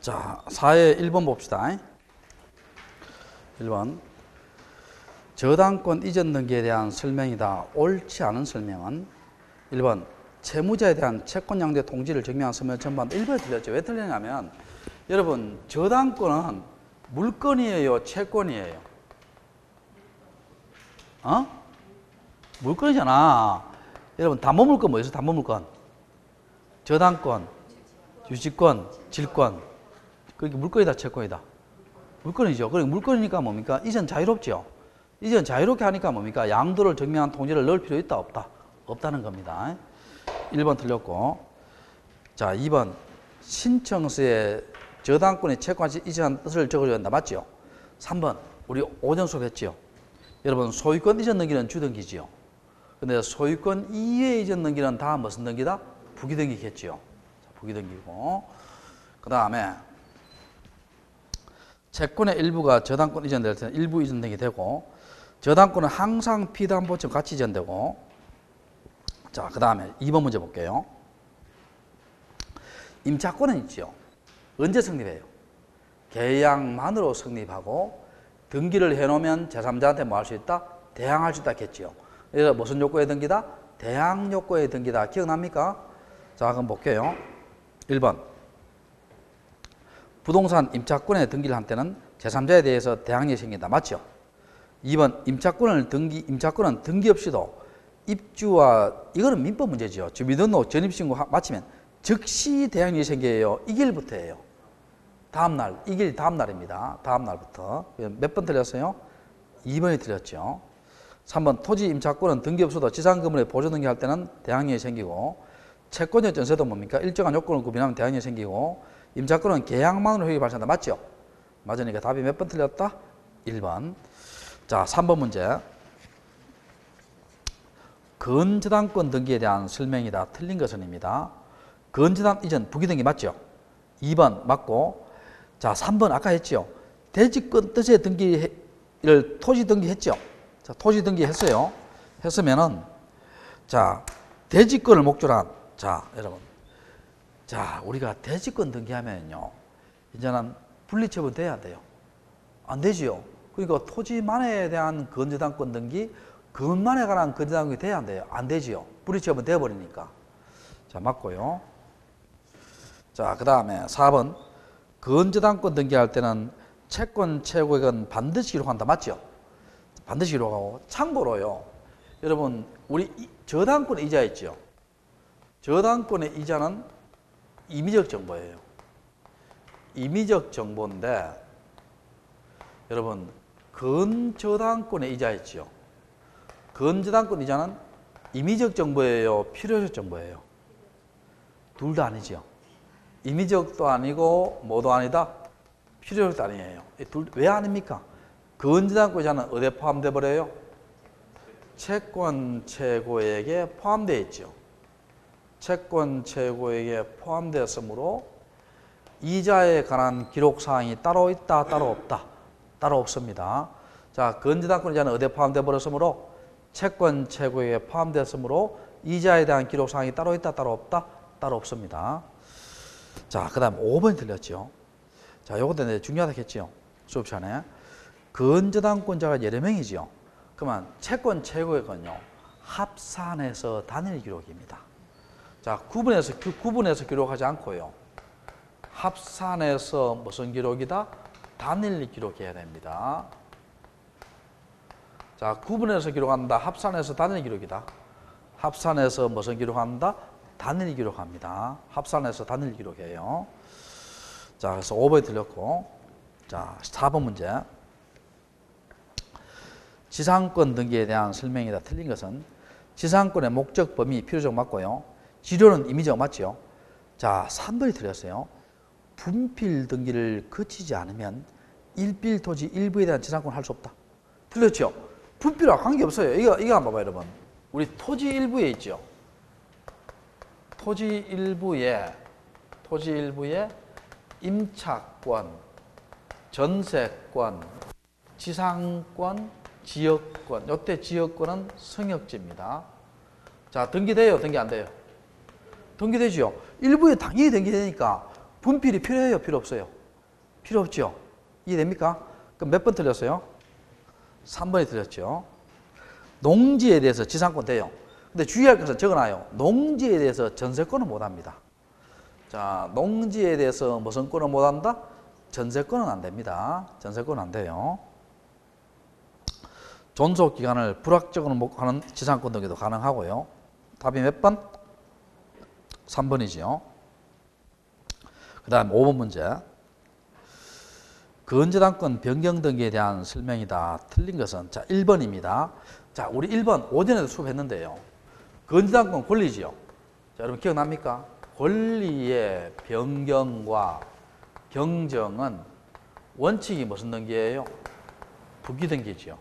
자, 4의 1번 봅시다. 1번. 저당권 이전 등기에 대한 설명이다. 옳지 않은 설명은 1번. 채무자에 대한 채권양대 통지를 증명한 서면 전부한다. 1번에 틀렸죠. 왜 틀리냐면 여러분 저당권은 물건이에요? 채권이에요? 물건이잖아. 여러분 담보물건 뭐 있어요? 담보물건. 저당권, 유지권, 질권. 그러니까 물건이다, 채권이다. 물건이죠. 그러니까 물건이니까 뭡니까? 이전 자유롭죠. 이전 자유롭게 하니까 뭡니까? 양도를 증명한 통지를 넣을 필요 있다, 없다? 없다는 겁니다. 1번 틀렸고. 자, 2번. 신청서에 저당권의 채권 이전 뜻을 적어줘야 한다. 맞죠? 3번. 우리 오전 수업했죠. 여러분, 소유권 이전 등기는 주등기지요. 근데 소유권 이외 이전 등기는 다 무슨 등기다? 부기등기겠죠. 부기등기고. 그 다음에 채권의 일부가 저당권 이전될 때는 일부 이전 등기 되고, 저당권은 항상 피담보처럼 같이 이전되고. 자, 그 다음에 2번 문제 볼게요. 임차권은 있죠. 언제 성립해요? 계약만으로 성립하고 등기를 해놓으면 제3자한테 뭐 할 수 있다? 대항할 수 있다 했죠. 그래서 무슨 요건의 등기다? 대항 요건의 등기다. 기억납니까? 자, 그럼 볼게요. 1번. 부동산 임차권에 등기를 한 때는 제3자에 대해서 대항력이 생긴다. 맞죠? 2번. 임차권은 등기 없이도 입주와, 이거는 민법 문제죠. 주민등록 전입신고 마치면 즉시 대항력이 생겨요. 이 길부터예요. 다음날, 이 길 다음날입니다. 다음날부터. 몇 번 틀렸어요? 2번이 틀렸죠. 3번. 토지 임차권은 등기 없어도 지상건물에 보조등기할 때는 대항력이 생기고, 채권적 전세도 뭡니까? 일정한 요건을 구비하면 대항력이 생기고, 임차권은 계약만으로 효력이 발생한다. 맞죠? 맞으니까 답이 몇 번 틀렸다? 1번. 자, 3번 문제. 건저당권 등기에 대한 설명이다. 틀린 것은입니다. 건저당 이전 부기등기 맞죠? 2번 맞고. 자, 3번 아까 했죠? 대지권 뜻의 등기를 토지 등기했죠? 자, 토지 등기 했어요. 했으면은, 자, 대지권을 목적으로 한, 자, 여러분. 자, 우리가 대지권 등기하면요, 이제는 분리처분 돼야 돼요. 안 되지요. 그러니까 토지만에 대한 건저당권 등기, 건만에 관한 건저당권이 돼야 안 돼요. 안 되지요. 분리처분 돼버리니까. 자, 맞고요. 자, 그 다음에 4번. 건저당권 등기할 때는 채권 최고액은 반드시 기록한다. 맞죠? 반드시 기록하고. 참고로요, 여러분, 우리 저당권의 이자 있죠? 저당권의 이자는 임의적 정보예요. 임의적 정보인데, 여러분, 건저당권의 이자 있죠? 건저당권 이자는 임의적 정보예요? 필요적 정보예요? 둘 다 아니죠. 임의적도 아니고 뭐도 아니다? 필요적도 아니에요. 왜 아닙니까? 건저당권 이자는 어디에 포함돼 버려요? 채권 최고액에 포함되어 있죠. 채권 최고액에 포함되었으므로 이자에 관한 기록사항이 따로 있다, 따로 없다? 따로 없습니다. 자, 건저당권 이자는 어디에 포함되어 버렸으므로 채권 최고액에 포함되었으므로 이자에 대한 기록사항이 따로 있다, 따로 없다? 따로 없습니다. 자, 그 다음 5번이 틀렸죠. 자, 요것도 중요하다 했죠. 수업 시간에. 건저당권자가 여러 명이죠. 그러면 채권 최고액은요, 합산해서 단일 기록입니다. 자, 구분해서 기록하지 않고요, 합산해서 무슨 기록이다? 단일 기록해야 됩니다. 자, 구분해서 기록한다. 합산해서 단일 기록이다. 합산해서 무슨 기록한다? 단일 기록합니다. 합산해서 단일 기록해요. 자, 그래서 5번이 틀렸고. 자, 4번 문제. 지상권 등기에 대한 설명이다. 틀린 것은 지상권의 목적 범위 필요적 맞고요. 지료는 임의적 맞죠? 자, 3번이 틀렸어요. 분필 등기를 거치지 않으면 일필 토지 일부에 대한 지상권을 할 수 없다. 틀렸죠? 분필하고 관계없어요. 이거 한번 봐봐요, 여러분. 우리 토지 일부에 있죠? 토지 일부에 임차권, 전세권, 지상권, 지역권. 이때 지역권은 성역지입니다. 자, 등기돼요? 등기 안 돼요? 등기되죠? 일부에 당연히 등기되니까 분필이 필요해요? 필요 없어요? 필요 없죠? 이해됩니까? 그럼 몇 번 틀렸어요? 3번이 틀렸죠. 농지에 대해서 지상권 돼요. 근데 주의할 것은 적어놔요. 농지에 대해서 전세권은 못합니다. 자, 농지에 대해서 무슨 권은 못한다? 전세권은 안 됩니다. 전세권은 안 돼요. 존속기간을 불확정으로 하는 지상권 등기도 가능하고요. 답이 몇 번? 3번이죠. 그 다음 5번 문제. 건재당권 변경 등기에 대한 설명이다. 틀린 것은 자 1번입니다. 자, 우리 1번 오전에도 수업했는데요. 건재당권 권리지요. 자, 여러분 기억납니까? 권리의 변경과 경정은 원칙이 무슨 등기예요? 부기 등기지요.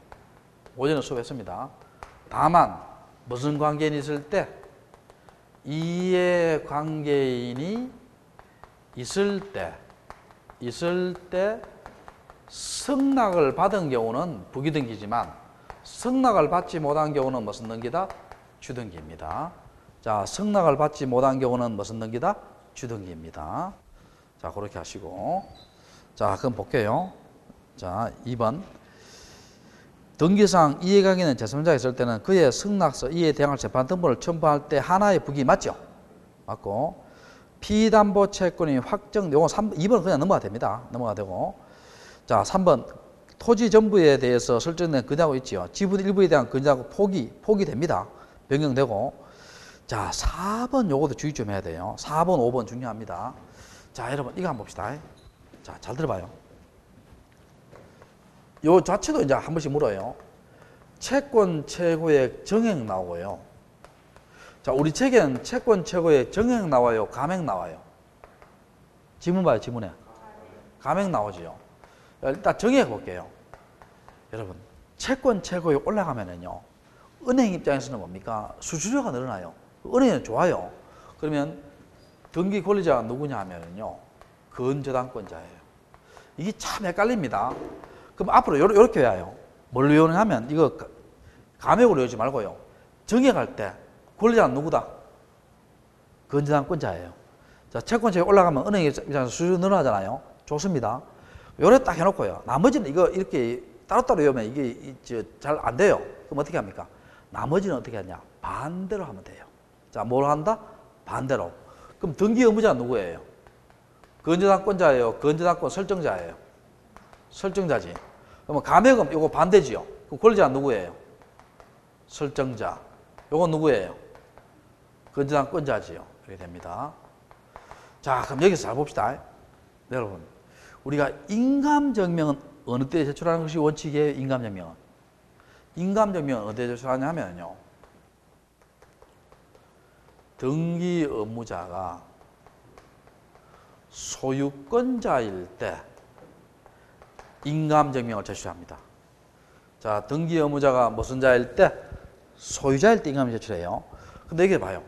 오전에 수업했습니다. 다만 무슨 관계인이 있을 때 이해관계인이 있을 때 승낙을 받은 경우는 부기등기지만 승낙을 받지 못한 경우는 무슨 등기다? 주등기입니다. 자, 승낙을 받지 못한 경우는 무슨 등기다? 주등기입니다. 자, 그렇게 하시고. 자, 그럼 볼게요. 자, 2번. 등기상 이해관계는 제3자가 있을 때는 그의 승낙서, 이해 대항할 재판 등본을 첨부할 때 하나의 부기 맞죠? 맞고. 피담보 채권이 확정, 요거 2번 그냥 넘어가 됩니다. 넘어가 되고. 자, 3번. 토지 전부에 대해서 설정된 건재하고 있지요. 지분 일부에 대한 건재하고 포기됩니다. 변경되고. 자, 4번 요것도 주의 좀 해야 돼요. 4번, 5번 중요합니다. 자, 여러분, 이거 한번 봅시다. 자, 잘 들어봐요. 요 자체도 이제 한 번씩 물어요. 채권 최고액 정액 나오고요. 자, 우리 책에는 채권 최고액 정액 나와요? 감액 나와요? 지문 봐요, 지문에. 감액 나오지요. 일단 정액 볼게요. 여러분, 채권 최고액 올라가면은요, 은행 입장에서는 뭡니까? 수수료가 늘어나요. 은행은 좋아요. 그러면 등기 권리자가 누구냐 하면은요, 건저당권자예요. 이게 참 헷갈립니다. 그럼 앞으로 이렇게 해요. 뭘 이용하면 이거 감액으로 외우지 말고요. 정액할 때 권리자는 누구다? 건저당권자예요. 자, 채권책이 올라가면 은행 입장에서 수수료 늘어나잖아요. 좋습니다. 요래 딱 해놓고요. 나머지는 이거 이렇게 따로따로 외우면 이게 잘 안 돼요. 그럼 어떻게 합니까? 나머지는 어떻게 하냐? 반대로 하면 돼요. 자, 뭘 한다? 반대로. 그럼 등기 의무자는 누구예요? 건저당권자예요? 건저당권 설정자예요? 설정자지. 그러면 감액은 요거 반대지요. 그럼 권리자는 누구예요? 설정자. 요건 누구예요? 건저당권자지요. 이렇게 됩니다. 자, 그럼 여기서 잘 봅시다. 네, 여러분. 우리가 인감증명은 어느 때 제출하는 것이 원칙이에요? 인감증명은. 인감증명은 어디 제출하냐면요. 등기 의무자가 소유권자일 때 인감증명을 제출합니다. 자, 등기 의무자가 무슨 자일 때? 소유자일 때 인감을 제출해요. 근데 이게 봐요.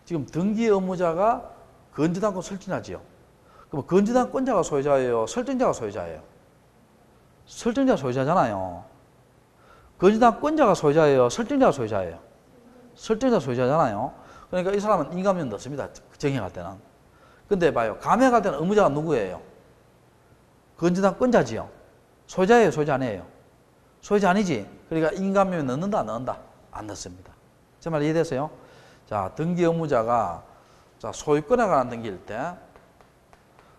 지금 등기 의무자가 건저당권 설정자지요. 그럼 건저당권자가 소유자예요? 설정자가 소유자예요? 설정자가 소유자잖아요. 건저당권자가 소유자예요? 설정자가 소유자예요? 설정자 소유자잖아요. 그러니까 이 사람은 인감증명 넣습니다. 정액할 때는. 근데 봐요. 감액할 때는 의무자가 누구예요? 건저당권자지요. 소유자예요? 소유자 아니에요? 소유자 아니지? 그러니까 인감증명 넣는다 안 넣는다? 안 넣습니다. 제 말 이해되세요? 자, 등기 의무자가 자, 소유권에 관한 등기일 때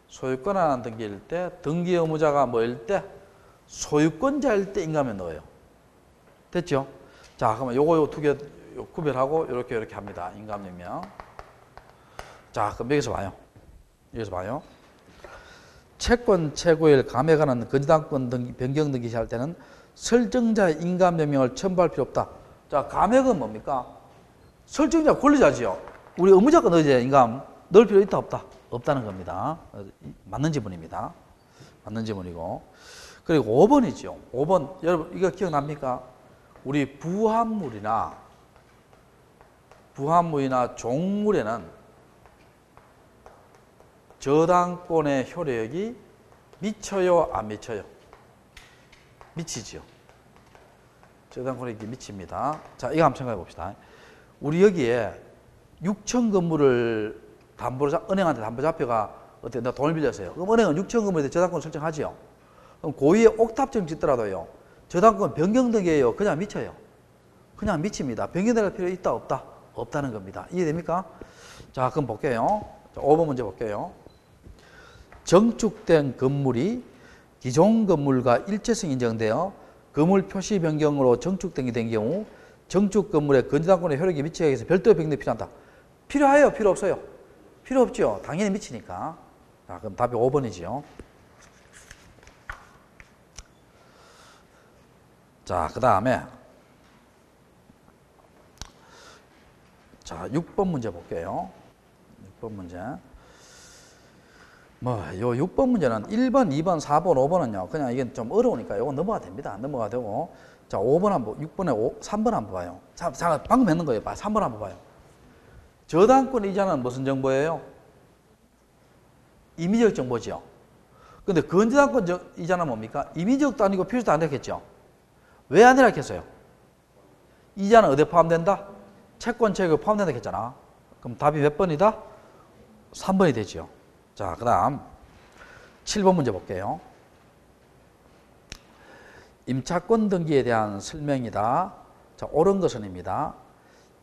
소유권에 관한 등기일 때 등기 의무자가 뭐일 때? 소유권자일 때 인감증명 넣어요. 됐죠? 자, 그러면 요거 두 개 구별하고 이렇게 합니다. 인감증명. 자, 그럼 여기서 봐요. 여기서 봐요. 채권 최고일 감액에 관한 건저당권 등기, 변경 등기 할 때는 설정자의 인감증명을 첨부할 필요 없다. 자, 감액은 뭡니까? 설정자 권리자지요. 우리 의무자가 넣어야 인감 넣을 필요 있다 없다? 없다는 겁니다. 맞는 지문입니다. 맞는 지문이고. 그리고 5번이죠. 5번 여러분 이거 기억납니까? 우리 부합물이나 종물에는 저당권의 효력이 미쳐요, 안 미쳐요? 미치죠. 저당권이 미칩니다. 자, 이거 한번 생각해 봅시다. 우리 여기에 6천 건물을 은행한테 담보 잡혀가 어때? 나 돈을 빌렸어요. 그럼 은행은 6천 건물에 대해 저당권 설정하지요. 그럼 고의에 옥탑정 짓더라도요. 저당권 변경 등기예요. 그냥 미쳐요. 그냥 미칩니다. 변경될 필요 있다 없다? 없다는 겁니다. 이해됩니까? 자, 그럼 볼게요. 자, 5번 문제 볼게요. 정축된 건물이 기존 건물과 일체성 인정되어 건물 표시 변경으로 정축등이 된 경우 정축 건물의 건전당권의 효력이 미치기 위해서 별도의 변경이 필요하다. 필요해요? 필요 없어요? 필요 없죠. 당연히 미치니까. 자, 그럼 답이 5번이지요. 자, 그 다음에 자, 6번 문제 볼게요. 6번 문제. 요 6번 문제는 1번, 2번, 4번, 5번은요. 그냥 이게 좀 어려우니까 이거 넘어가 됩니다. 넘어가 되고. 자, 5번 한번, 6번에 3번 한번 봐요. 자, 방금 했는 거예요. 3번 한번 봐요. 저당권 이자는 무슨 정보예요? 임의적 정보죠. 근데 건저당권 이자는 뭡니까? 임의적도 아니고 필요도 안 됐겠죠. 왜 아니라 했어요? 이자는 어디에 포함된다? 채권 체결에 포함된다 했잖아. 그럼 답이 몇 번이다? 3번이 되죠. 자, 그 다음 7번 문제 볼게요. 임차권 등기에 대한 설명이다. 자, 옳은 것은입니다.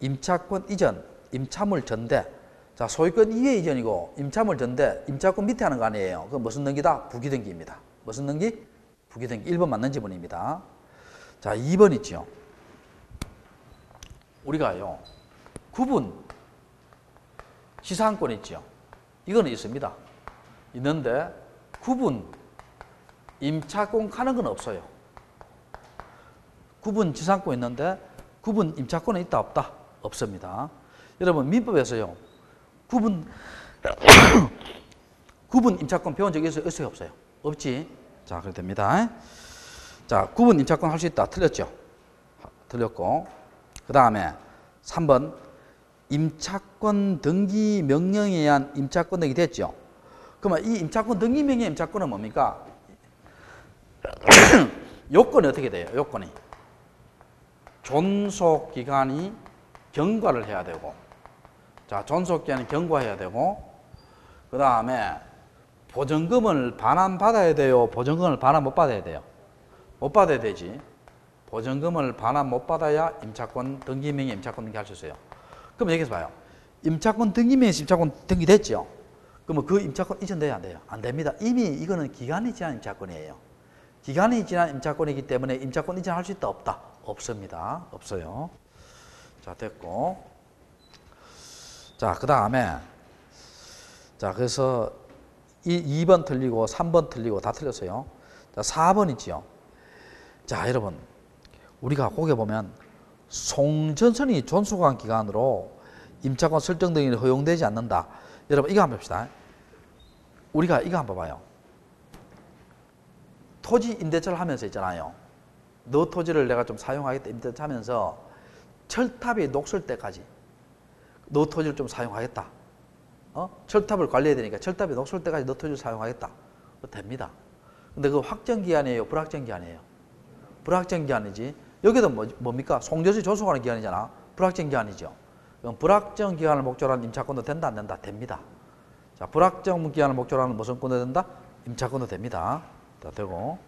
임차권 이전, 임차물 전대. 자, 소유권 이외 이전이고 임차물 전대, 임차권 밑에 하는 거 아니에요. 그건 무슨 등기다? 부기등기입니다. 무슨 등기? 부기등기. 1번 맞는 지문입니다. 자, 2번 있죠. 우리가요, 구분 지상권 있죠. 이거는 있습니다. 있는데 구분 임차권 가는 건 없어요. 구분 지상권 있는데 구분 임차권은 있다 없다? 없습니다. 여러분 민법에서요, 구분 임차권 배운 적이 있어요 없어요? 없지. 자, 그렇게 됩니다. 자, 구분 임차권 할 수 있다. 틀렸죠? 틀렸고. 그 다음에 3번 임차권 등기 명령에 의한 임차권 등기 됐죠? 그러면 이 임차권 등기 명령 임차권은 뭡니까? 요건이 어떻게 돼요? 요건이 존속기간이 경과를 해야 되고, 자, 존속기간이 경과해야 되고, 그 다음에 보증금을 반환받아야 돼요? 보증금을 반환 못 받아야 돼요? 못 받아야 되지. 보증금을 반환 못 받아야 임차권 등기명의 임차권 등기 할 수 있어요. 그럼 여기서 봐요. 임차권 등기명의 임차권 등기 됐죠? 그러면 그 임차권 이전돼야 안 돼요? 안 됩니다. 이미 이거는 기간이 지난 임차권이에요. 기간이 지난 임차권이기 때문에 임차권 이전할 수 있다 없다? 없습니다. 없어요. 자, 됐고. 자, 그 다음에 자, 그래서 2번 틀리고 3번 틀리고 다 틀렸어요. 자, 4번 있지요. 자, 여러분, 우리가 거기에 보면 송전선이 존속한 기간으로 임차권 설정 등이 허용되지 않는다. 여러분, 이거 한번 봅시다. 우리가 이거 한번 봐요. 토지 임대차를 하면서 있잖아요. 너 토지를 내가 좀 사용하겠다 임대차 하면서 철탑이 녹슬 때까지 너 토지를 좀 사용하겠다. 철탑을 관리해야 되니까 철탑이 녹슬 때까지 너 토지를 사용하겠다. 됩니다. 근데 그 확정기한이에요? 불확정기한이에요? 불확정기한이지. 여기도 뭡니까? 송전선이 존속하는 기간이잖아. 불확정기한이죠. 그럼 불확정기한을 목적으로 하는 임차권도 된다 안 된다? 됩니다. 자, 불확정기한을 목적으로 하는 무슨 권도 된다? 임차권도 됩니다. 자, 되고.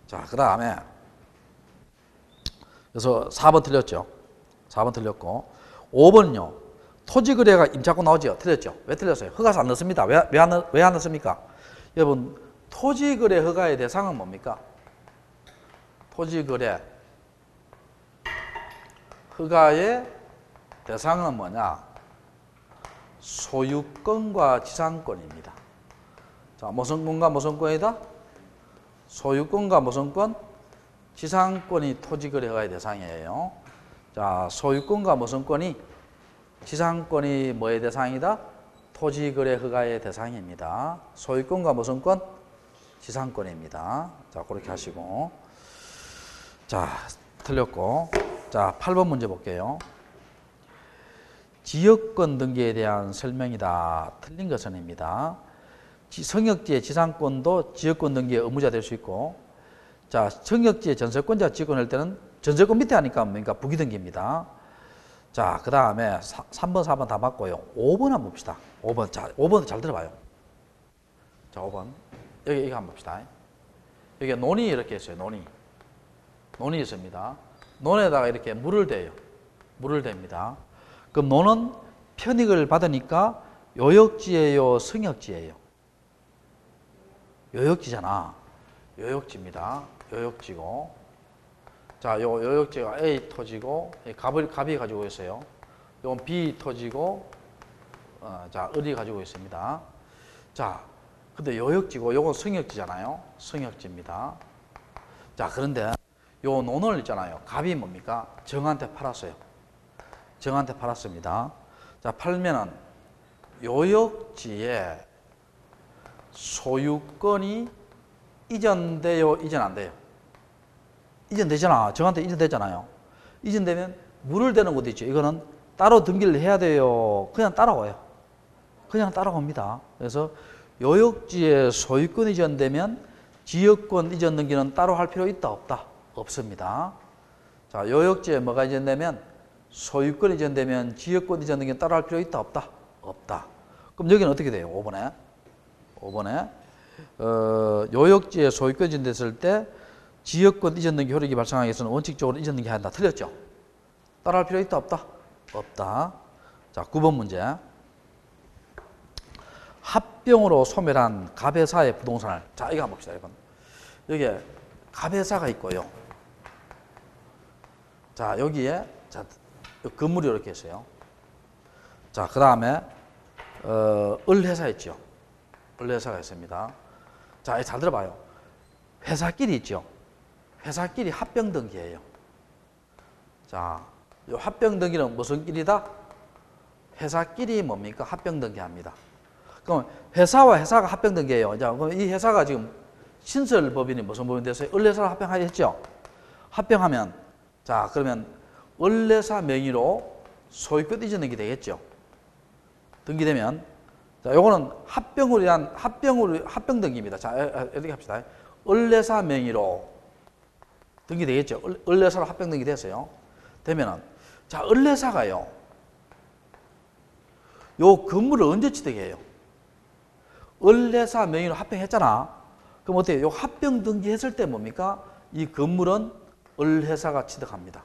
자, 그 다음에 그래서 4번 틀렸죠. 4번 틀렸고. 5번은요. 토지거래가 임차권 나오죠. 틀렸죠. 왜 틀렸어요? 허가서 안 넣습니다. 왜 안 넣습니까? 여러분, 토지거래 허가의 대상은 뭡니까? 토지거래 허가의 대상은 뭐냐? 소유권과 지상권입니다. 자, 무슨 권과 무슨 권이다? 소유권과 무슨 권? 지상권이 토지거래 허가의 대상이에요. 자, 소유권과 무슨 권이? 지상권이 뭐의 대상이다? 토지거래 허가의 대상입니다. 소유권과 무슨 권? 지상권입니다. 자, 그렇게 하시고. 자, 틀렸고. 자, 8번 문제 볼게요. 지역권 등기에 대한 설명이다. 틀린 것은입니다. 성역지의 지상권도 지역권 등기의 의무자 될 수 있고, 자, 성역지의 전세권자 지역권을 할 때는 전세권 밑에 하니까 뭡니까? 부기등기입니다. 자, 그 다음에 3번, 4번 다 맞고요. 5번 한번 봅시다. 5번. 자, 5번 잘 들어봐요. 자, 5번. 여기 이거 한번 봅시다. 여기 논이 이렇게 있어요. 논이 있습니다. 논에다가 이렇게 물을 대요. 물을 댑니다. 그럼 논은 편익을 받으니까 요역지예요, 성역지예요? 요역지잖아. 요역지입니다. 요역지고. 자, 요 요역지가 A 터지고 갑이 가지고 있어요. 요건 B 터지고 자, 을이 가지고 있습니다. 자, 근데 요역지고 요건 성역지잖아요. 성역지입니다. 자, 그런데 요 논을 있잖아요. 갑이 뭡니까? 정한테 팔았어요. 정한테 팔았습니다. 자, 팔면은 요역지에 소유권이 이전돼요, 이전 안 돼요? 이전되잖아. 정한테 이전되잖아요. 이전되면 물을 대는 것도 있죠. 이거는 따로 등기를 해야 돼요. 그냥 따라와요. 그냥 따라옵니다. 그래서 요역지에 소유권 이전되면 지역권 이전 등기는 따로 할 필요 있다, 없다? 없습니다. 자, 요역지에 뭐가 이전되면 소유권 이전되면 지역권 이전 등기는 따로 할 필요 있다, 없다? 없다. 그럼 여기는 어떻게 돼요? 5번에 요역지에 소유권 이전됐을 때 지역권 이전 등기 효력이 발생하기 위해서는 원칙적으로 이전 등기 한다. 틀렸죠? 따라할 필요 있다, 없다? 없다. 자, 9번 문제. 합병으로 소멸한 갑회사의 부동산을, 자, 이거 한번 봅시다. 이번 여기에 갑회사가 있고요. 자, 여기에 자, 건물이 이렇게 있어요. 자, 그 다음에 을회사 있죠. 을회사가 있습니다. 자, 잘 들어봐요. 회사끼리 있죠. 회사끼리 합병 등기예요. 자, 이 합병 등기는 무슨 끼리다? 회사끼리 뭡니까? 합병 등기합니다. 그럼 회사와 회사가 합병 등기예요. 자, 그럼 이 회사가 지금 신설법인이 무슨 법인 됐어요? 을회사를 합병하겠죠? 합병하면, 자, 그러면 을회사 명의로 소유권 이전 등기 되겠죠? 등기되면, 자, 요거는 합병으로 위한 합병 등기입니다. 자, 이렇게 합시다. 을회사 명의로 등기되겠죠? 을회사로 합병 등기 됐어요. 되면은, 자, 을회사가요, 요 건물을 언제 취득해요? 을회사 명의로 합병했잖아. 그럼 어때요? 요 합병 등기했을 때 뭡니까? 이 건물은 을회사가 취득합니다.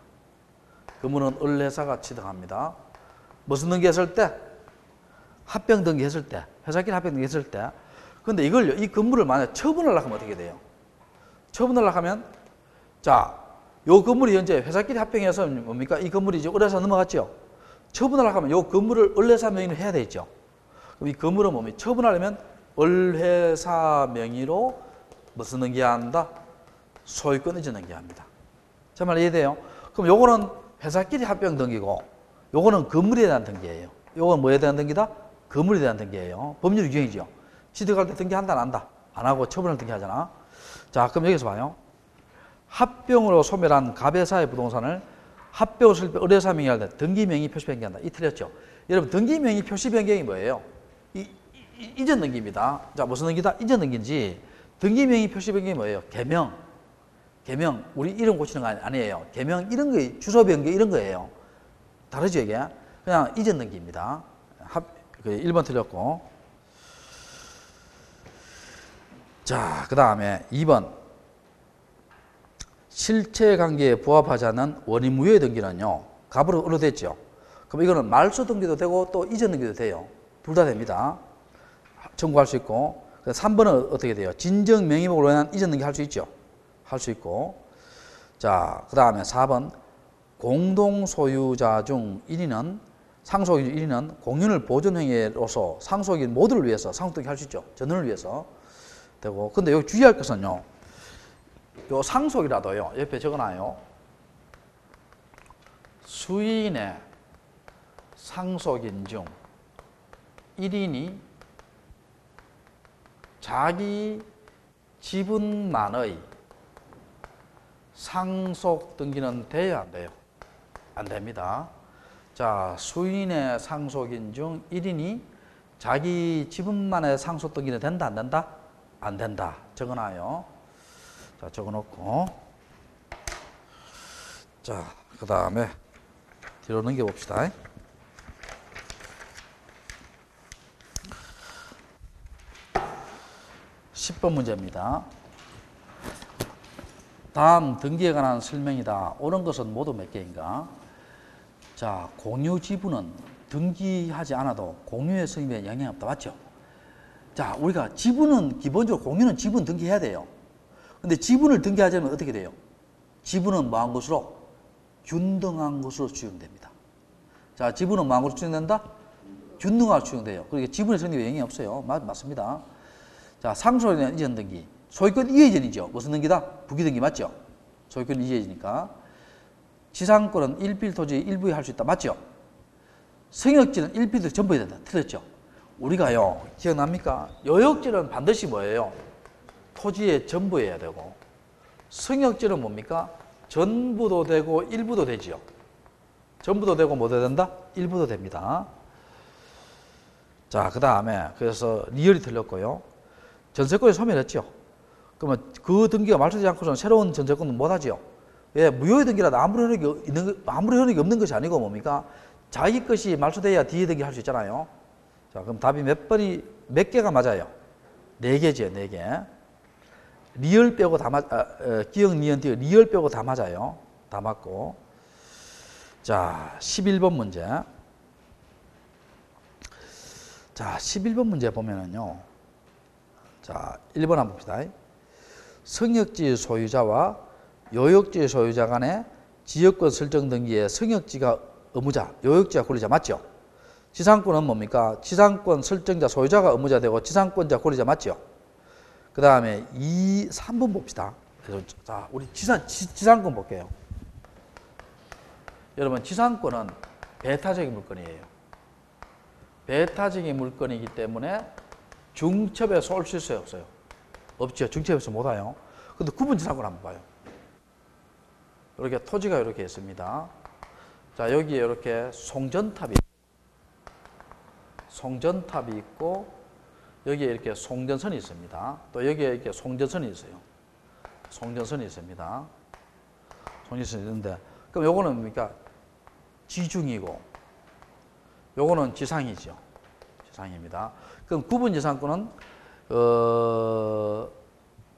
건물은 을회사가 취득합니다. 무슨 등기했을 때? 합병 등기했을 때. 회사끼리 합병 등기했을 때. 근데 이걸요, 이 건물을 만약 처분을 하면 어떻게 돼요? 처분을 하면, 자, 요 건물이 현재 회사끼리 합병해서 뭡니까? 이 건물이 이제 을회사 넘어갔죠? 처분을 하면 요 건물을 을회사 명의로 해야 되겠죠? 그럼 이 건물은 뭡니까? 처분하려면 을회사 명의로 무슨 등기한다? 소유권 이전 등기합니다. 제 말 이해돼요? 그럼 요거는 회사끼리 합병 등기고, 요거는 건물에 대한 등기예요. 요건 뭐에 대한 등기다? 건물에 대한 등기예요. 법률 규정이죠. 취득할 때 등기한다, 안 한다? 안 하고 처분을 등기하잖아. 자, 그럼 여기서 봐요. 합병으로 소멸한 갑회사의 부동산을 합병 실패 을회사 명의 할 때 등기 명의 표시 변경한다. 이 틀렸죠? 여러분, 등기 명의 표시 변경이 뭐예요? 이전 등기입니다. 자, 무슨 등기다? 이전 등기인지. 등기 명의 표시 변경이 뭐예요? 개명. 우리 이름 고치는 거 아니에요. 개명 이런 거, 주소 변경 이런 거예요. 다르죠, 이게? 그냥 이전 등기입니다. 1번 틀렸고. 자, 그 다음에 2번. 실체관계에 부합하지 않는 원인무효의 등기는요, 갑으로 으로 됐죠. 그럼 이거는 말소 등기도 되고 또 이전 등기도 돼요. 둘 다 됩니다. 청구할 수 있고. 3번은 어떻게 돼요? 진정 명의목으로 인한 이전 등기 할 수 있죠. 할 수 있고. 자, 그 다음에 4번. 공동소유자 중 1인은, 상속인 1인은 공윤을 보존행위로서 상속인 모두를 위해서 상속등기 할 수 있죠. 전원을 위해서 되고. 근데 여기 주의할 것은요, 요 상속이라도요, 옆에 적어놔요. 수인의 상속인 중 1인이 자기 지분만의 상속 등기는 돼야 안 돼요? 안 됩니다. 자, 수인의 상속인 중 1인이 자기 지분만의 상속 등기는 된다, 안 된다? 안 된다. 적어놔요. 자, 적어놓고. 자, 그 다음에 뒤로 넘겨봅시다. 10번 문제입니다. 다음 등기에 관한 설명이다. 옳은 것은 모두 몇 개인가? 자, 공유 지분은 등기하지 않아도 공유의 성립에 영향이 없다. 맞죠? 자, 우리가 지분은 기본적으로 공유는 지분 등기해야 돼요. 근데 지분을 등기하자면 어떻게 돼요? 지분은 뭐한 것으로? 균등한 것으로 추정됩니다. 자, 지분은 뭐한 것으로 추정된다? 균등하게 추정돼요. 그러니까 지분의 성립에 영향이 없어요. 맞습니다. 자, 상속에 대한 이전 등기. 소유권 이해전이죠. 무슨 등기다? 부기 등기 맞죠? 소유권 이해지니까. 지상권은 1필 토지 일부에 할 수 있다. 맞죠? 성역지는 1필 전부 해야 된다. 틀렸죠? 우리가요, 기억납니까? 요역지는 반드시 뭐예요? 토지의 전부해야 되고, 성역지는 뭡니까? 전부도 되고 일부도 되지요. 전부도 되고 뭐도 된다? 일부도 됩니다. 자, 그 다음에 그래서 리얼이 틀렸고요. 전세권이 소멸했죠. 그러면 그 등기가 말소되지 않고서는 새로운 전세권은 못하지요. 예, 무효의 등기라도 아무리 효력이 없는 것이 아니고 뭡니까? 자기 것이 말소돼야 뒤에 등기 할 수 있잖아요. 자, 그럼 답이 몇 개가 맞아요? 4개죠, 4개. 리얼 빼고 다 기억, 니은, 디귿, 리얼 빼고 다 맞아요. 다 맞고. 자, 11번 문제. 자, 11번 문제 보면은요. 자, 1번 한번 봅시다. 성역지 소유자와 요역지 소유자 간의 지역권 설정 등기에 성역지가 의무자, 요역지가 권리자 맞죠? 지상권은 뭡니까? 지상권 설정자 소유자가 의무자 되고 지상권자 권리자 맞죠? 그 다음에 3번 봅시다. 자, 우리 지상권 볼게요. 여러분, 지상권은 배타적인 물건이에요. 배타적인 물건이기 때문에 중첩에서 올 수 있어요, 없어요? 없죠. 중첩에서 못 와요. 근데 구분 지상권 한번 봐요. 이렇게 토지가 이렇게 있습니다. 자, 여기에 이렇게 송전탑이 있고, 여기에 이렇게 송전선이 있습니다. 또 여기에 이렇게 송전선이 있어요. 송전선이 있습니다. 송전선이 있는데, 그럼 요거는 뭡니까? 지중이고, 요거는 지상이죠. 지상입니다. 그럼 구분 지상권은,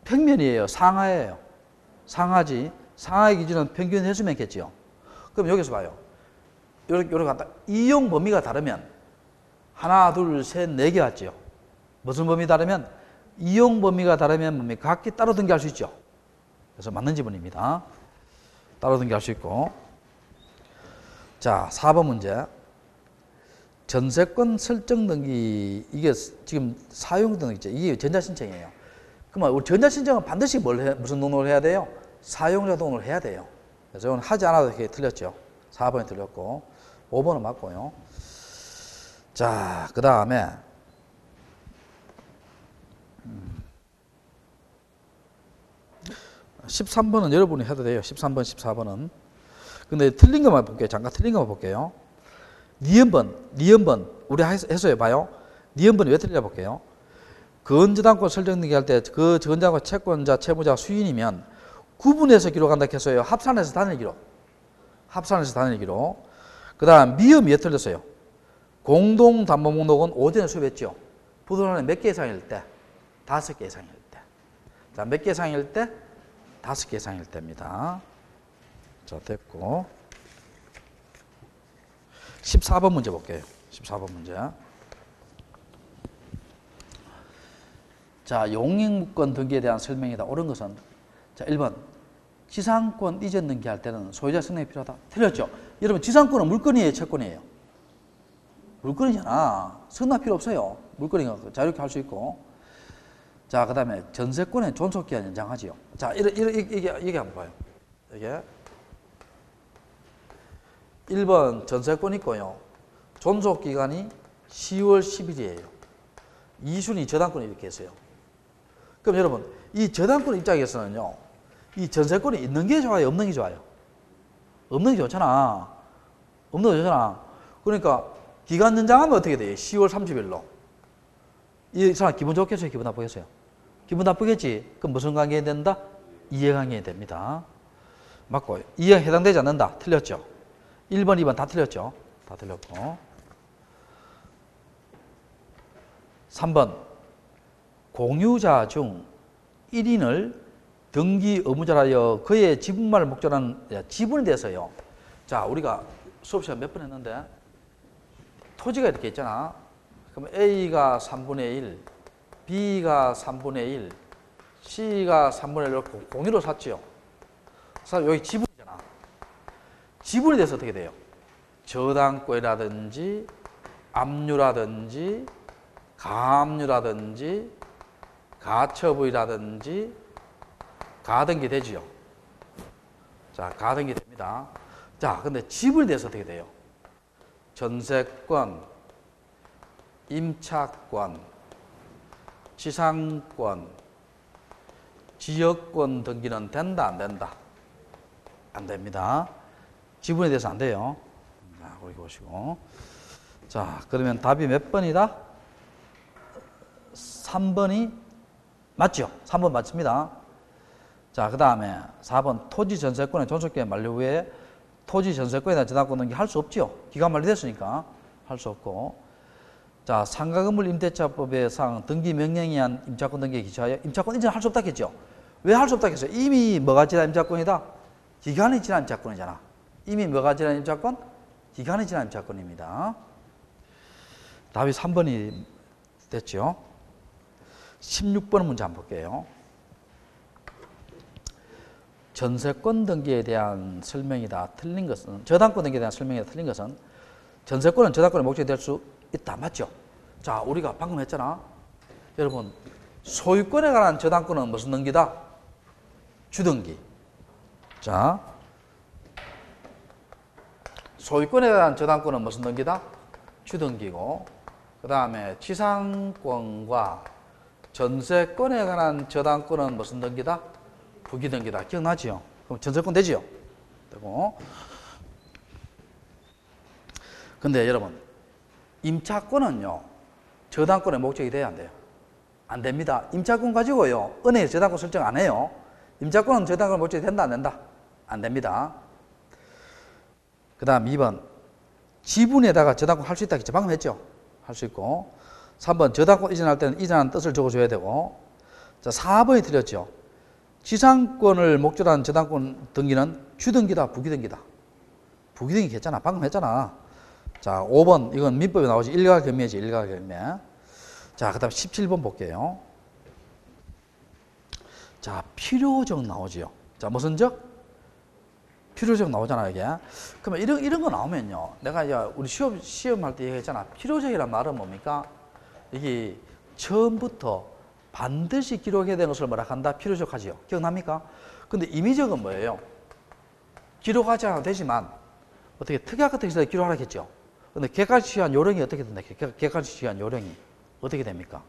평면이에요. 상하예요. 상하지. 상하의 기준은 평균 해수면겠죠. 그럼 여기서 봐요. 요렇게 간다. 이용 범위가 다르면, 하나, 둘, 셋, 4개 왔죠. 무슨 범위 다르면? 이용 범위가 다르면 뭡니까? 각기 따로 등기할 수 있죠. 그래서 맞는 지문입니다. 따로 등기할 수 있고. 자, 4번 문제. 전세권 설정 등기, 이게 지금 사용 등기죠. 이게 전자신청이에요. 그러면 우리 전자신청은 반드시 무슨 등록을 해야 돼요? 사용자 등록을 해야 돼요. 그래서 이건 하지 않아도 이렇게 틀렸죠. 4번이 틀렸고, 5번은 맞고요. 자, 그 다음에 13번은 여러분이 해도 돼요. 13번, 14번은. 근데 틀린 것만 볼게요. 잠깐 틀린 것만 볼게요. 니은번 우리 해소해 봐요. 니은번이 왜 틀리냐 볼게요. 건저당권 설정 등기할 때 그 건저당권 채권자, 채무자, 수인이면 구분해서 기록한다 했어요. 합산해서 단일 기록. 합산해서 단일 기록. 그 다음 미음이 왜 틀렸어요? 공동담보목록은 오전에 수업했죠. 부동산에 몇 개 이상일 때? 5개 이상일 때. 자, 몇 개 이상일 때? 5개 이상일 때입니다. 자, 됐고. 14번 문제 볼게요. 14번 문제. 자, 용익물권 등기에 대한 설명이다. 옳은 것은? 자, 1번. 지상권 이전 등기할 때는 소유자 승낙이 필요하다. 틀렸죠? 여러분, 지상권은 물건이에요, 채권이에요? 물건이잖아. 승낙 필요 없어요. 물건이니까 자유롭게 할 수 있고. 자, 그 다음에 전세권의 존속기한 연장하지요. 자, 이게 한번 봐요. 이게 1번 전세권 있고요. 존속기간이 10월 10일이에요. 2순위 저당권이 이렇게 했어요. 그럼 여러분, 이 저당권 입장에서는요, 이 전세권이 있는 게 좋아요, 없는 게 좋아요? 없는 게 좋잖아. 없는 게 좋잖아. 그러니까 기간 연장하면 어떻게 돼요? 10월 30일로. 이 사람 기분 좋겠어요? 기분 나쁘겠어요? 기분 나쁘겠지? 그럼 무슨 관계에 된다? 이해관계에 됩니다. 맞고, 이해 해당되지 않는다. 틀렸죠? 1번, 2번 다 틀렸죠? 다 틀렸고. 3번. 공유자 중 1인을 등기 의무자로 하여 그의 지분만을 목적으로 하는 지분에 대해서요. 자, 우리가 수업 시간 몇 번 했는데 토지가 이렇게 있잖아. 그럼 A가 3분의 1, B가 3분의 1, C가 3분의 1 이렇게 공유로 샀지요. 그래서 여기 지분이잖아. 지분에 대해서 어떻게 돼요? 저당권이라든지 압류라든지 가압류라든지 가처분이라든지 가등기 되지요. 자, 가등기 됩니다. 자, 근데 지분에 대해서 어떻게 돼요? 전세권, 임차권, 지상권, 지역권 등기는 된다, 안 된다? 안 됩니다. 지분에 대해서 안 돼요. 자, 거기 보시고. 자, 그러면 답이 몇 번이다? 3번이 맞죠? 3번 맞습니다. 자, 그 다음에 4번 토지 전세권의 존속기간 만료 후에 토지 전세권에 대한 저당권 등기 할 수 없죠. 기간 만료됐으니까 할 수 없고. 자, 상가건물 임대차법의 상 등기 명령에 의한 임차권 등기에 기초하여 임차권 이전 할 수 없다 했죠. 왜 할 수 없다 했어요? 이미 뭐가 지난 임차권이다? 기간이 지난 임차권이잖아. 이미 뭐가 지난 임차권? 기간이 지난 임차권입니다. 답이 3번이 됐죠. 16번 문제 한번 볼게요. 전세권 등기에 대한 설명이다. 틀린 것은, 저당권 등기에 대한 설명이다. 틀린 것은, 전세권은 저당권의 목적이 될 수 있다. 맞죠? 자, 우리가 방금 했잖아. 여러분, 소유권에 관한 저당권은 무슨 등기다? 주등기. 자, 소유권에 관한 저당권은 무슨 등기다? 주등기고, 그 다음에 지상권과 전세권에 관한 저당권은 무슨 등기다? 부기등기다. 기억나지요? 그럼 전세권 되지요? 되고. 근데 여러분, 임차권은요, 저당권의 목적이 돼야 안 돼요? 안 됩니다. 임차권 가지고요, 은행에서 저당권 설정 안 해요. 임차권은 저당권의 목적이 된다, 안 된다? 안 됩니다. 그 다음 2번. 지분에다가 저당권 할 수 있다 했죠? 방금 했죠? 할 수 있고. 3번. 저당권 이전할 때는 이전하는 뜻을 적어줘야 되고. 자, 4번이 틀렸죠? 지상권을 목적으로 한 저당권 등기는 주등기다, 부기등기다? 부기등기 했잖아. 방금 했잖아. 자, 5번. 이건 민법에 나오지. 일가견매지, 일가견매. 자, 그 다음 17번 볼게요. 자, 필요적 나오지요. 자, 무슨 적? 필요적 나오잖아, 이게. 그러면 이런 거 나오면요. 내가 이제 우리 시험할 때 얘기했잖아. 필요적이란 말은 뭡니까? 이게 처음부터 반드시 기록해야 되는 것을 뭐라 한다? 필요적 하지요. 기억납니까? 근데 임의적은 뭐예요? 기록하지 않아도 되지만, 어떻게 특약 같은 경우에 기록하라 했죠. 근데 객관식한 요령이 어떻게 된다? 객관식한 요령이 어떻게 됩니까?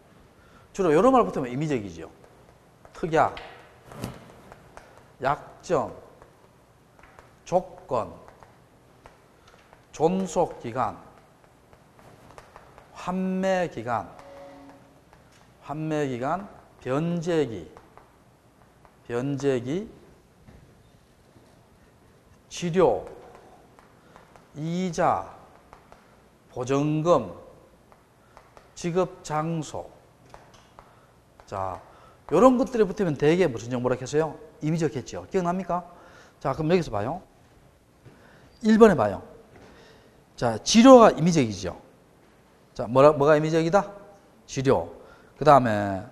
주로 요런 말 붙으면 임의적이죠. 특약, 약정, 조건, 존속기간, 환매기간, 변제기, 치료, 이자, 보증금, 지급 장소. 자, 요런 것들이 붙으면 대개 무슨 정보라 했어요? 임의적 했죠. 기억납니까? 자, 그럼 여기서 봐요. 1번에 봐요. 자, 지료가 임의적이죠. 자, 뭐가 임의적이다? 지료. 그 다음에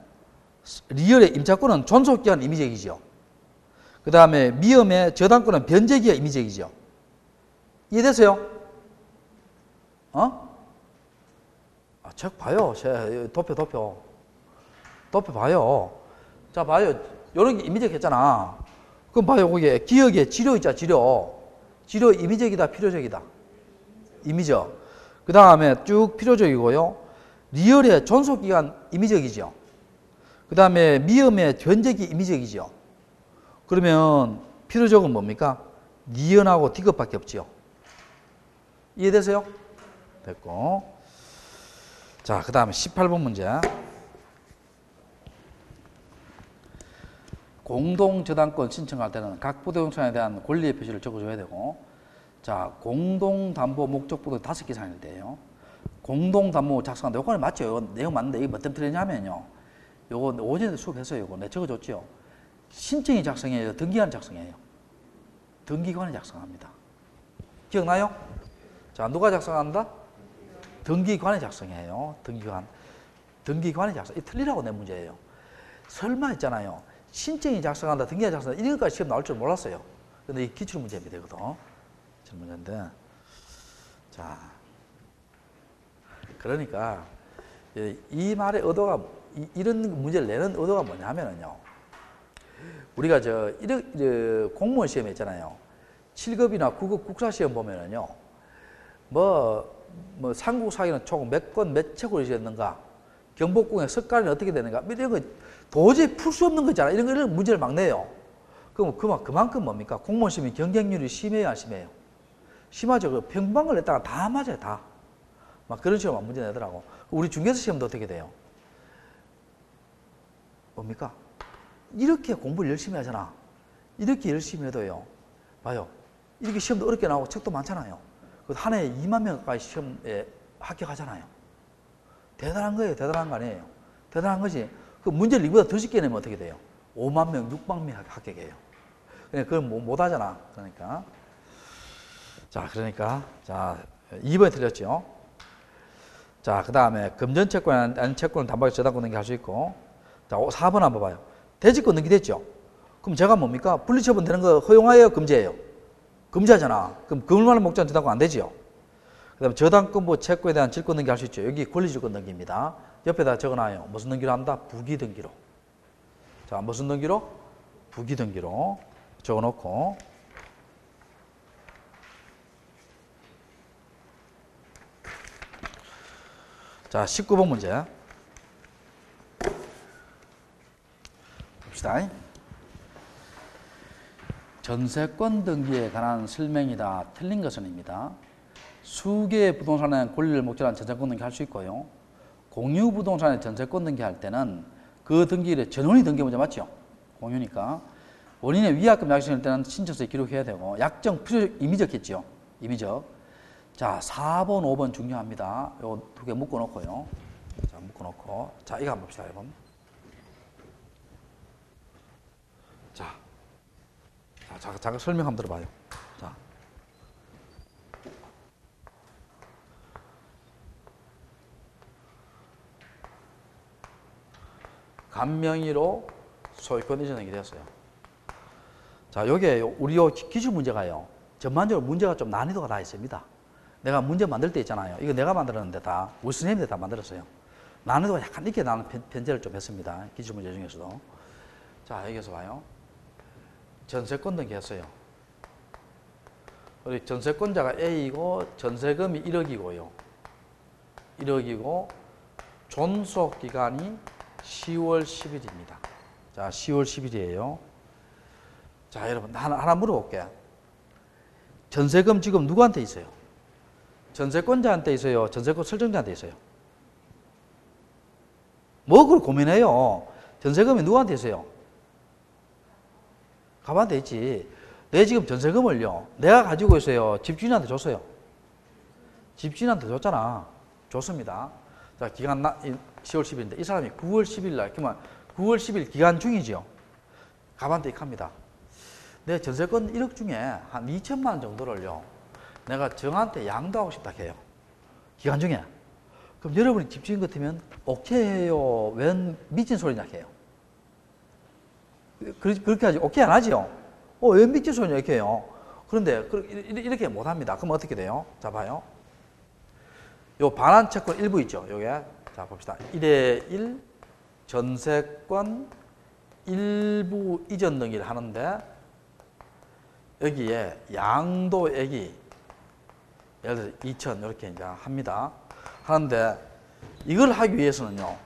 리얼의 임차권은 존속기간 임의적이죠. 그 다음에 미음의 저당권은 변제기가 임의적이죠. 이해되세요? 어? 아, 책 봐요. 도표 봐요. 자, 봐요. 요런 게 임의적 했잖아. 그럼 봐요. 거기에 기억에 지료 있잖아, 지료. 지료 임의적이다, 필요적이다? 임의적. 그 다음에 쭉 필요적이고요. 리얼의 존속기간 임의적이죠. 그 다음에 미음의 변제기 임의적이죠. 그러면 필요적은 뭡니까? 니은하고 디귿밖에 없죠. 이해되세요? 됐고. 자, 그 다음에 18번 문제. 공동저당권 신청할 때는 각 부동산에 대한 권리의 표시를 적어줘야 되고, 자, 공동담보 목적보도 5개 이상일 때예요. 공동담보 작성한다. 요건이 맞죠? 내용 맞는데 이게 뭐 때문에 틀리냐면요. 요거 오전에 수업했어요. 요거 내 적어줬죠. 신청이 작성해요. 등기관이 작성해요. 등기관이 작성합니다. 기억나요? 자, 누가 작성한다? 등기관이 작성해요. 등기관이 작성. 이 틀리라고 내 문제예요. 설마 있잖아요. 신청이 작성한다, 등기관이 작성한다. 이것까지 시험 나올 줄 몰랐어요. 근데 이 기출 문제입니다. 이거도. 기출 문제인데. 자. 그러니까, 이 말의 의도가, 이런 문제를 내는 의도가 뭐냐면요. 우리가 공무원 시험에 있잖아요. 7급이나 9급 국사시험 보면은요. 삼국 사기는 총 몇 권, 몇 책으로 이루어졌는가? 경복궁의 석가래는 어떻게 되는가? 이런 거 도저히 풀 수 없는 거잖아. 이런 문제를 막 내요. 그럼 그만큼 뭡니까? 공무원 시험이 경쟁률이 심해요, 안 심해요? 심하죠. 그 평범한 걸 냈다가 다 맞아요, 다. 막 그런 식으로 문제 내더라고. 우리 중개사 시험도 어떻게 돼요? 뭡니까? 이렇게 공부를 열심히 하잖아. 이렇게 열심히 해도요. 봐요. 이렇게 시험도 어렵게 나오고 책도 많잖아요. 한 해에 2만 명 가까이 시험에 합격하잖아요. 대단한 거예요. 대단한 거 아니에요. 대단한 거지. 그 문제를 이보다 더 쉽게 내면 어떻게 돼요? 5만 명, 6만 명 합격해요. 그걸 못 하잖아. 그러니까. 자, 자, 2번에 틀렸죠. 자, 그 다음에 금전채권, 아닌 채권을 담보하게 저당권 등기할 수 있고. 자, 4번 한번 봐요. 대지권 등기됐죠? 그럼 제가 뭡니까? 분리처분 되는 거 허용하여요? 금지해요? 금지하잖아. 그럼 그물만한 목적은 저당권 안 되지요? 그 다음에 저당권부 채권에 대한 질권 등기 할 수 있죠. 여기 권리질권 등기입니다. 옆에다 적어놔요. 무슨 등기로 한다? 부기 등기로. 자, 무슨 등기로? 부기 등기로 적어놓고. 자, 19번 문제. 봅시다. 전세권 등기에 관한 설명이다. 틀린 것은입니다. 수개의 부동산에 권리를 목적으로 한 전세권 등기 할 수 있고요. 공유 부동산에 전세권 등기할 때는 그 등기일에 전원이 등기 문제 맞죠? 공유니까. 원인의 위약금 약정일 때는 신청서에 기록해야 되고, 약정 필요적 임의적했죠? 임의적. 자, 4번, 5번 중요합니다. 요 두 개 묶어놓고요. 자, 묶어놓고. 자, 이거 한번 봅시다, 여러분. 잠깐 설명 한번 들어봐요. 자. 간명의로 소유권 이전이 되었어요. 자, 요게 우리 기출 문제가요. 전반적으로 문제가 좀 난이도가 다 있습니다. 내가 문제 만들 때 있잖아요. 이거 내가 만들었는데 다 우리 선생님들이 다 만들었어요. 난이도가 약간 이렇게 나는 편제를 좀 했습니다. 기출 문제 중에서도. 자, 여기서 봐요. 전세권 등기했어요. 우리 전세권자가 A이고 전세금이 1억이고요. 1억이고 존속기간이 10월 10일입니다. 자, 10월 10일이에요. 자, 여러분 하나 물어볼게. 전세금 지금 누구한테 있어요? 전세권자한테 있어요? 전세권 설정자한테 있어요? 뭐 그걸 고민해요? 전세금이 누구한테 있어요? 가만히 있지. 내 지금 전세금을요, 내가 가지고 있어요? 집주인한테 줬어요? 집주인한테 줬잖아. 줬습니다. 자, 기간 10월 10일인데 이 사람이 9월 10일 날, 그러면 9월 10일 기간 중이죠. 가만히 합니다. 내 전세권 1억 중에 한 2천만 원 정도를요, 내가 정한테 양도하고 싶다 해요. 기간 중에. 그럼 여러분이 집주인 같으면 오케이 해요? 웬 미친 소리냐 해요? 그렇게 하지. 오케이 안 하지요? 왜 미친 소리냐 이렇게 해요? 그런데 이렇게 못 합니다. 그럼 어떻게 돼요? 자, 봐요. 요 반환 채권 일부 있죠? 요게. 자, 봅시다. 1에 1 전세권 일부 이전 등기를 하는데 여기에 양도액이 예를 들어서 2천 이렇게 이제 합니다. 하는데 이걸 하기 위해서는요,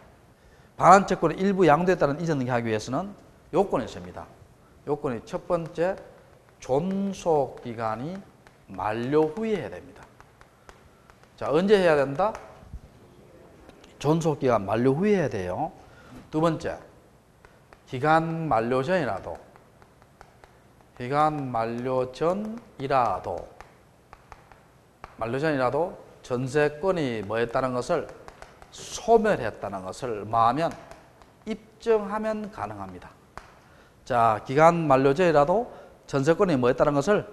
반환 채권의 일부 양도에 따른 이전 등기 하기 위해서는 요건이 있습니다. 요건이 첫 번째, 존속 기간이 만료 후에 해야 됩니다. 자, 언제 해야 된다? 존속 기간 만료 후에 해야 돼요. 두 번째, 기간 만료 전이라도 전세권이 뭐 했다는 것을 소멸했다는 것을 뭐하면 입증하면 가능합니다. 자, 기간 만료제라도 전세권이 뭐였다는 것을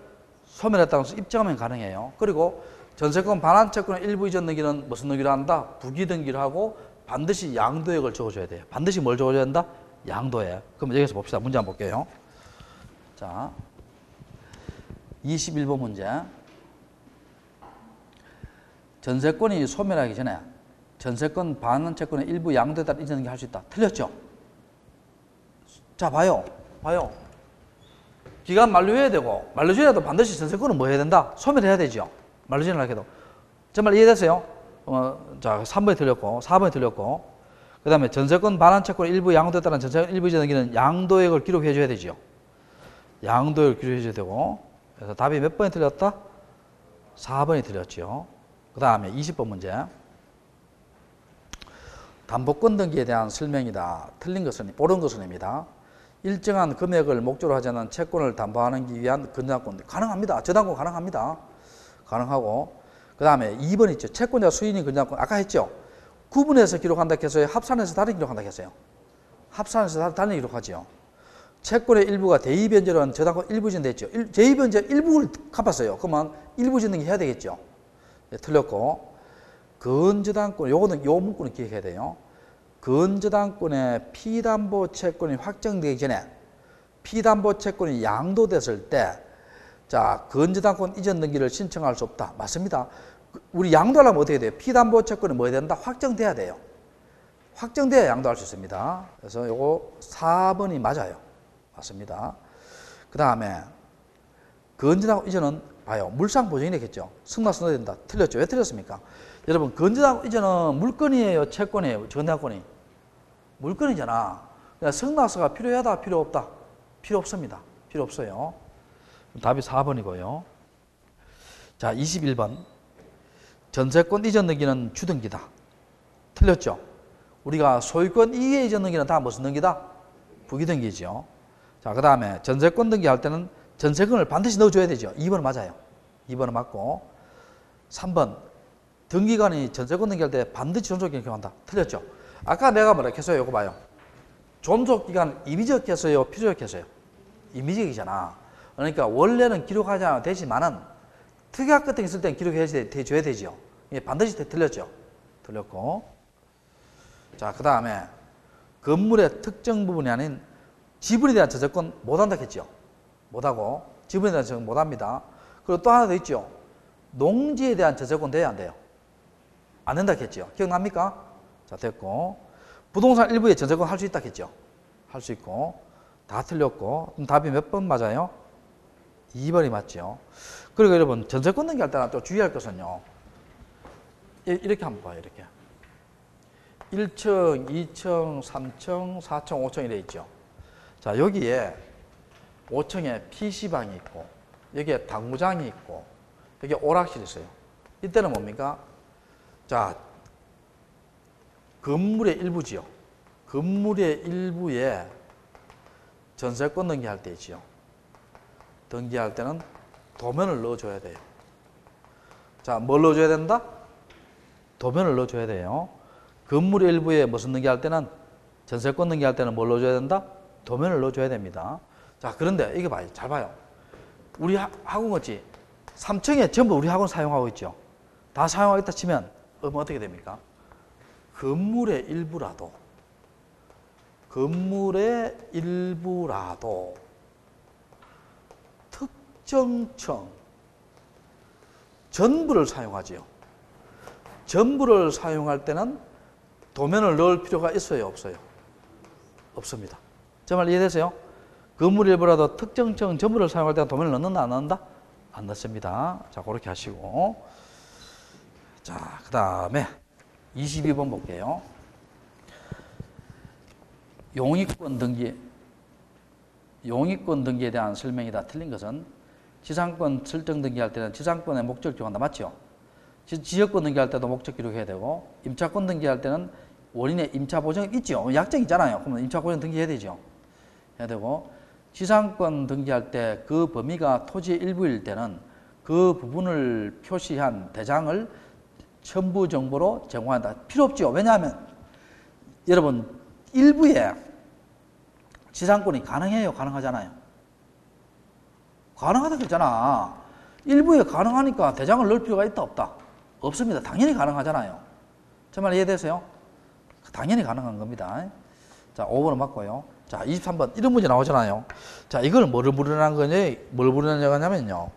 소멸했다는 것을 입증하면 가능해요. 그리고 전세권 반환 채권의 일부 이전 등기는 무슨 등기를 한다? 부기 등기를 하고 반드시 양도액을 적어줘야 돼요. 반드시 뭘 적어줘야 된다? 양도액. 그럼 여기서 봅시다. 문제 한번 볼게요. 자, 21번 문제. 전세권이 소멸하기 전에 전세권 반환 채권의 일부 양도에 따라 이전 등기 할 수 있다. 틀렸죠? 자, 봐요. 기간 만료해야 되고, 만료전에도 반드시 전세권은 뭐 해야 된다? 소멸해야 되죠. 만료전을 하게도. 정말 이해됐어요? 자, 3번이 틀렸고, 4번이 틀렸고, 그 다음에 전세권 반환 채권의 일부 양도에 따른 전세권 일부 이전 등기는 양도액을 기록해 줘야 되죠. 양도액을 기록해 줘야 되고, 그래서 답이 몇 번이 틀렸다? 4번이 틀렸죠. 그 다음에 20번 문제. 담보권 등기에 대한 설명이다. 틀린 것은, 옳은 것은입니다. 일정한 금액을 목적으로 하지 않은 채권을 담보하기 위한 근저당권. 가능합니다. 저당권 가능합니다. 가능하고. 그 다음에 2번 있죠. 채권자 수인이 근저당권. 아까 했죠. 구분해서 기록한다 했어요. 합산해서 다른 기록한다 했어요. 합산해서 다른 기록하죠. 채권의 일부가 대의변제로는 저당권 일부 전됐죠. 대의변제 일부를 갚았어요. 그러면 일부 전등기 해야 되겠죠. 네, 틀렸고. 근저당권, 요거는 요 문구는 기억해야 돼요. 근저당권의 피담보 채권이 확정되기 전에 피담보 채권이 양도됐을 때, 자, 근저당권 이전 등기를 신청할 수 없다. 맞습니다. 우리 양도하려면 어떻게 돼요? 피담보 채권이 뭐 해야 된다? 확정돼야 돼요. 확정돼야 양도할 수 있습니다. 그래서 요거 4번이 맞아요. 맞습니다. 그 다음에 근저당권 이전은 봐요. 물상 보증이겠죠. 승낙서 넣어야 된다. 틀렸죠. 왜 틀렸습니까? 여러분, 근저당권 이전은 물건이에요? 채권이에요? 전당권이? 물건이잖아. 그러니까 승낙서가 필요하다? 필요 없다? 필요 없습니다. 필요 없어요. 답이 4번이고요. 자, 21번. 전세권 이전 등기는 주등기다. 틀렸죠? 우리가 소유권 이외 이전 등기는 다 무슨 등기다? 부기등기죠. 자, 그 다음에 전세권 등기할 때는 전세권을 반드시 넣어줘야 되죠. 2번은 맞아요. 2번은 맞고. 3번. 등기관이 전세권 등기할 때 반드시 존속기간 기록한다. 틀렸죠? 아까 내가 뭐라 했어요? 이거 봐요. 존속기간 임의적 했어요? 필요적 했어요? 임의적이잖아. 그러니까 원래는 기록하지 않아도 되지만은 특약 같은 게 있을 때는 기록해줘야 되죠. 이게 반드시 틀렸죠? 틀렸고. 자, 그 다음에 건물의 특정 부분이 아닌 지분에 대한 저작권 못한다 했죠? 못하고. 지분에 대한 저작권 못합니다. 그리고 또 하나 더 있죠? 농지에 대한 저작권 돼야 안 돼요? 안 된다 했죠? 기억납니까? 자, 됐고. 부동산 일부에 전세권 할 수 있다 했죠? 할 수 있고. 다 틀렸고. 그럼 답이 몇 번 맞아요? 2번이 맞죠. 그리고 여러분, 전세권 등기할 때는 또 주의할 것은요. 이렇게 한번 봐요. 이렇게. 1층, 2층, 3층, 4층, 5층 이래 있죠. 자, 여기에 5층에 PC방이 있고, 여기에 당구장이 있고, 여기에 오락실이 있어요. 이때는 뭡니까? 자, 건물의 일부지요. 건물의 일부에 전세권 등기할 때 있지요. 등기할 때는 도면을 넣어줘야 돼요. 자, 뭘 넣어줘야 된다? 도면을 넣어줘야 돼요. 건물의 일부에 무슨 등기할 때는, 전세권 등기할 때는 뭘 넣어줘야 된다? 도면을 넣어줘야 됩니다. 자, 그런데 이거 봐요. 잘 봐요. 우리 학원 같이 3층에 전부 우리 학원 사용하고 있죠. 다 사용하고 있다 치면 어떻게 됩니까? 건물의 일부라도 특정층 전부를 사용하지요. 전부를 사용할 때는 도면을 넣을 필요가 있어요? 없어요? 없습니다. 정말 이해되세요? 건물 일부라도 특정층 전부를 사용할 때는 도면을 넣는다 안 넣는다? 안 넣습니다. 자, 그렇게 하시고. 자, 그 다음에 22번 볼게요. 용익권 등기에 대한 설명이다. 틀린 것은 지상권 설정 등기할 때는 지상권의 목적을 기록한다. 맞죠? 지역권 등기할 때도 목적 기록해야 되고, 임차권 등기할 때는 원인의 임차 보증이 있죠. 약정 있잖아요. 그러면 임차 보증 등기해야 되죠. 해야 되고, 지상권 등기할 때 그 범위가 토지의 일부일 때는 그 부분을 표시한 대장을 첨부 정보로 제공한다. 필요 없죠. 왜냐하면 여러분 일부에 지상권이 가능해요? 가능하잖아요? 가능하다 그랬잖아. 일부에 가능하니까 대장을 넣을 필요가 있다 없다? 없습니다. 당연히 가능하잖아요. 제 말 이해되세요? 당연히 가능한 겁니다. 자, 5번은 맞고요. 자, 23번 이런 문제 나오잖아요. 자, 이걸 뭐를 부르는 거냐? 뭘 부르느냐고 하냐면요.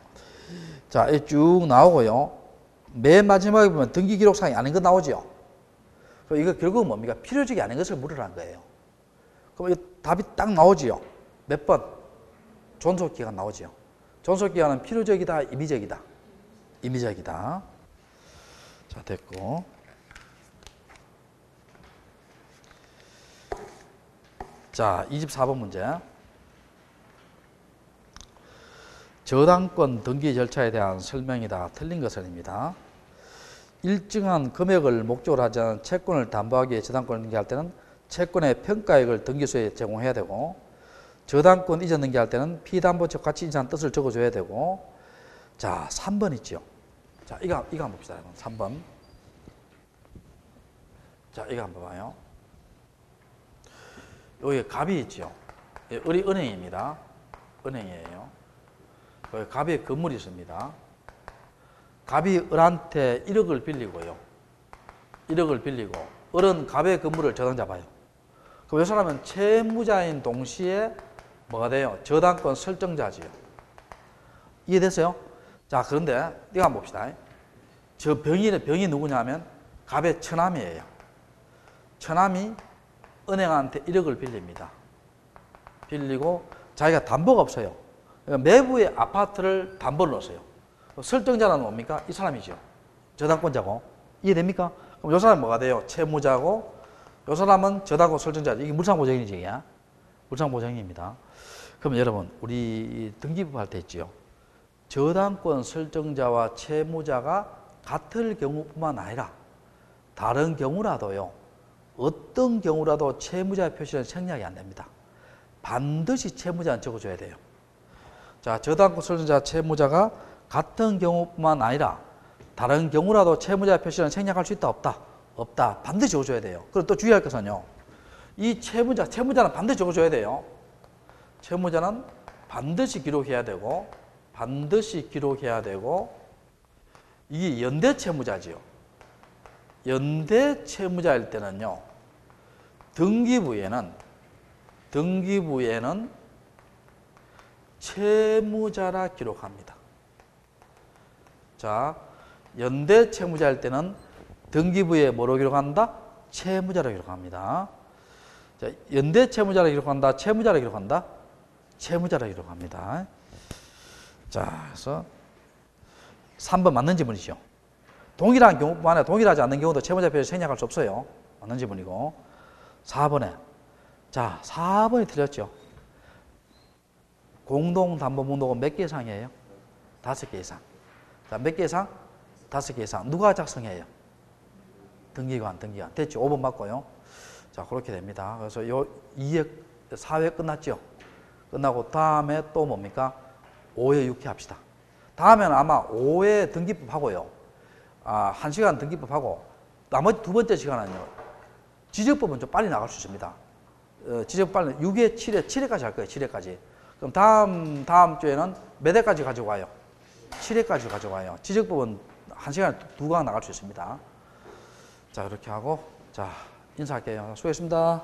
자, 쭉 나오고요. 맨 마지막에 보면 등기 기록상이 아닌 거 나오죠. 그럼 이거 결국은 뭡니까? 필요적이 아닌 것을 물으라는 거예요. 그럼 이 답이 딱 나오지요. 몇 번? 존속기간 나오지요. 존속기간은 필요적이다, 임의적이다? 임의적이다. 자, 됐고. 자, 24번 문제. 저당권 등기 절차에 대한 설명이다. 틀린 것은입니다. 일정한 금액을 목적으로 하지 않은 채권을 담보하기 위해 저당권을 등기할 때는 채권의 평가액을 등기소에 제공해야 되고, 저당권 이전 등기할 때는 피담보적 가치 인상 뜻을 적어줘야 되고, 자, 3번 있죠. 자, 이거 한번 봅시다. 3번. 자, 이거 한번 봐요. 여기 갑이 있죠. 우리 은행입니다. 은행이에요. 여기 갑이 건물이 있습니다. 갑이 을한테 1억을 빌리고요. 1억을 빌리고 을은 갑의 건물을 저당 잡아요. 그럼 이 사람은 채무자인 동시에 뭐가 돼요? 저당권 설정자지요. 이해됐어요? 자, 그런데 이거 한번 봅시다. 저 병이 누구냐면 갑의 처남이에요. 처남이 은행한테 1억을 빌립니다. 빌리고 자기가 담보가 없어요. 그러니까 매부의 아파트를 담보를 넣었어요. 설정자는 뭡니까? 이 사람이죠. 저당권자고. 이해됩니까? 그럼 이 사람은 뭐가 돼요? 채무자고, 이 사람은 저당권 설정자죠. 이게 물상보증이지, 이게. 물상보증입니다. 그럼 여러분, 우리 등기부 할 때 있죠. 저당권 설정자와 채무자가 같을 경우뿐만 아니라 다른 경우라도요. 어떤 경우라도 채무자의 표시는 생략이 안 됩니다. 반드시 채무자는 적어줘야 돼요. 자, 저당권 설정자, 채무자가 같은 경우뿐만 아니라 다른 경우라도 채무자의 표시는 생략할 수 있다, 없다? 없다. 반드시 적어줘야 돼요. 그리고 또 주의할 것은요. 이 채무자는 반드시 적어줘야 돼요. 채무자는 반드시 기록해야 되고, 이게 연대 채무자지요. 연대 채무자일 때는요, 등기부에는 채무자라 기록합니다. 자, 연대 채무자일 때는 등기부에 뭐로 기록한다? 채무자로 기록합니다. 자, 연대 채무자로 기록한다? 채무자로 기록한다? 채무자로 기록합니다. 자, 그래서 3번 맞는 지문이죠. 동일한 경우뿐만 아니라 동일하지 않는 경우도 채무자 표시 생략할 수 없어요. 맞는 지문이고. 4번에. 자, 4번이 틀렸죠. 공동담보목록은 몇 개 이상이에요? 5개 이상. 자, 몇 개 이상? 5개 이상. 누가 작성해요? 등기관. 됐죠? 5번 맞고요. 자, 그렇게 됩니다. 그래서 요 2회, 4회 끝났죠? 끝나고 다음에 또 뭡니까? 5회, 6회 합시다. 다음에는 아마 5회 등기법 하고요. 1시간 등기법 하고, 나머지 두 번째 시간은요. 지적법은 좀 빨리 나갈 수 있습니다. 지적법 빨리 6회, 7회까지 할 거예요. 7회까지. 그럼 다음 주에는 몇 회까지 가지고 와요? 7회까지 가지고 와요. 지적법은 1시간에 2강 나갈 수 있습니다. 자, 이렇게 하고, 자, 인사할게요. 수고했습니다.